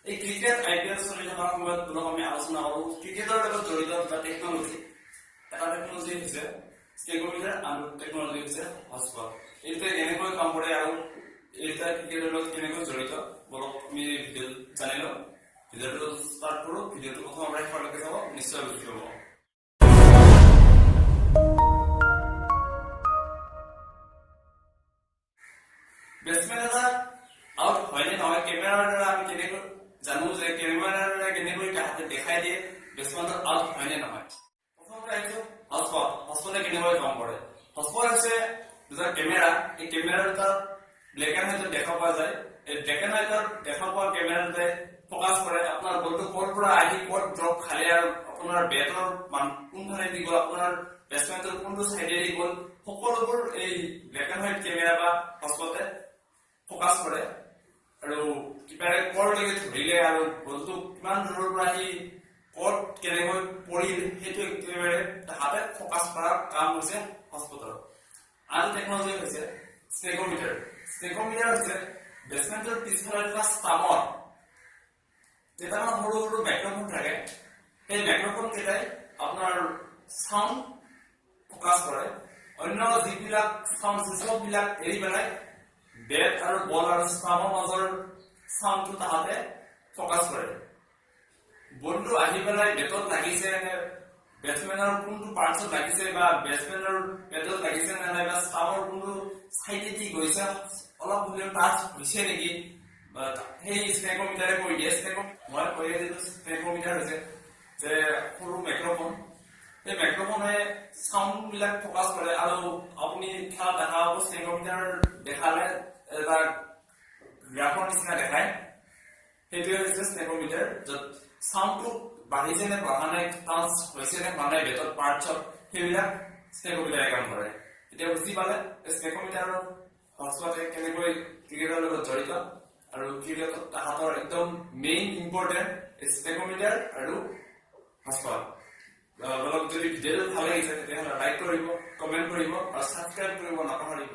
এই cricket IPL চলি থকা সময়ত ধৰক আমি আলোচনা কৰো ক্ৰিকেটৰ লগত জড়িত এটা টেকনলজি হৈছে ষ্টেগোমিটাৰ আৰু টেকনলজি হৈছে হটস্পট। এইটোৱে কেনেকৈ কাম কৰে আৰু এইটা ক্ৰিকেটৰ লগত কেনেকৈ জড়িত বলক আমি ভিডিঅ জানি লওঁ। ভিডিঅটো ষ্টাৰ্ট কৰো। ভিডিঅটো প্ৰথম আমরা শেষলৈকে চাব, নিশ্চয় বুজি পাব। বেটসম্যান এটা আউট হয়নে নহয় কেমেৰাৰ দ্বাৰা আমি কেনেকৈ জানো যে কেমেৰাৰ দ্বাৰা কেনেকৈ হাতে দেখাই দিয়ে বেটসম্যানৰ আউট হয়নে নহয়। প্ৰথমতে আহিছো হটস্পট। হটস্পটে কেনেকৈ কাম কৰে। হটস্পট হৈছে দুটা কেমেৰা। এই কেমেৰাৰ এটা ব্লেক এণ্ড হোৱাইটত দেখা পোৱা যায়। এই ব্লেক এণ্ড হোৱাইটত দেখা পোৱা কেমেৰাটোৱে ফকাস কৰে আপোনাৰ বলটো ক'ৰ পৰা আহি ক'ত ড্ৰপ খালে আৰু আপোনাৰ বেটৰ কোনফালে দি গ'ল, আপোনাৰ বেটসম্যানটোৰ কোনটো চাইডেদি গ'ল, সকলোবোৰ এই ব্লেক এণ্ড হোৱাইট কেমেৰা বা হটস্পটে ফকাস কৰে। আৰু কিপাৰে ক'ৰলৈকে ধৰিলে আৰু বলটো কিমান দূৰৰ পৰা আহি ক'ত কেনেকৈ পৰিল সেইটো একেবাৰে হাতে ফকাস কৰাৰ কাম হৈছে হটস্পটৰ। আৰু টেকনলজি হৈছে ষ্টেগোমিটাৰ। ষ্টেগোমিটাৰ হৈছে বেটসম্যানটোৰ পিছফালে থকা ষ্টাম্পৰ কেইটামান সৰু সৰু মাইক্ৰফোন থাকে। সেই মাইক্ৰফোন কেইটাই আপোনাৰ সাউণ্ড ফকাস কৰে। অন্য যিবিলাক সাউণ্ড সিস্টেমবিলাক এৰি পেলাই বেট আৰু বল আৰু ষ্টাম্পৰ মাজৰ সাউণ্ডটো তাহাতে ফকাস কৰে। বলটো আহি পেলাই বেটত লাগিছে নে বেটসম্যানৰ কোনটো পাৰ্টছত লাগিছে বা বেটসম্যানৰ বেটত লাগিছে নে নাই বা ষ্টাম্পৰ কোনটো সাইডেদি গৈছে অলপ হ'লেও টাচ হৈছে নেকি সেই ষ্টেগোমিটাৰে কৈ দিয়ে। মই কৈ দিলো ষ্টেগোমিটাৰ হৈছে যে সৰু মাইক্ৰফোন। এই মাইক্ৰফোনে সাউণ্ড বিলাক ফকাস কৰে আৰু আপুনি খেলা দেখা পাব ষ্টেগোমিটাৰ দেখালে এটা গ্ৰাফৰ নিচিনা দেখায়। সেইটোৱে হৈছে ষ্টেগোমিটাৰ, য'ত সাউণ্ডটো বাঢ়িছে নে বঢ়া নাই, টাচ হৈছে নে হোৱা নাই বেটৰ পাৰ্টছত, সেইবিলাক ষ্টেগোমিটাৰে কাম কৰে। এতিয়া বুজি পালে ষ্টেগোমিটাৰৰ হটস্পটে কেনেকৈ ক্ৰিকেটৰ লগত জড়িত আৰু ক্ৰিকেটত তাহাঁতৰ একদম মেইন ইম্পৰ্টেণ্ট ষ্টেগোমিটাৰ আৰু হটস্পট। যদি ভিডিঅ'টো ভাল লাগিছে তেতিয়াহ'লে লাইক কৰিব, কমেণ্ট কৰিব আৰু ছাবস্ক্ৰাইব কৰিব নাপাহৰিব।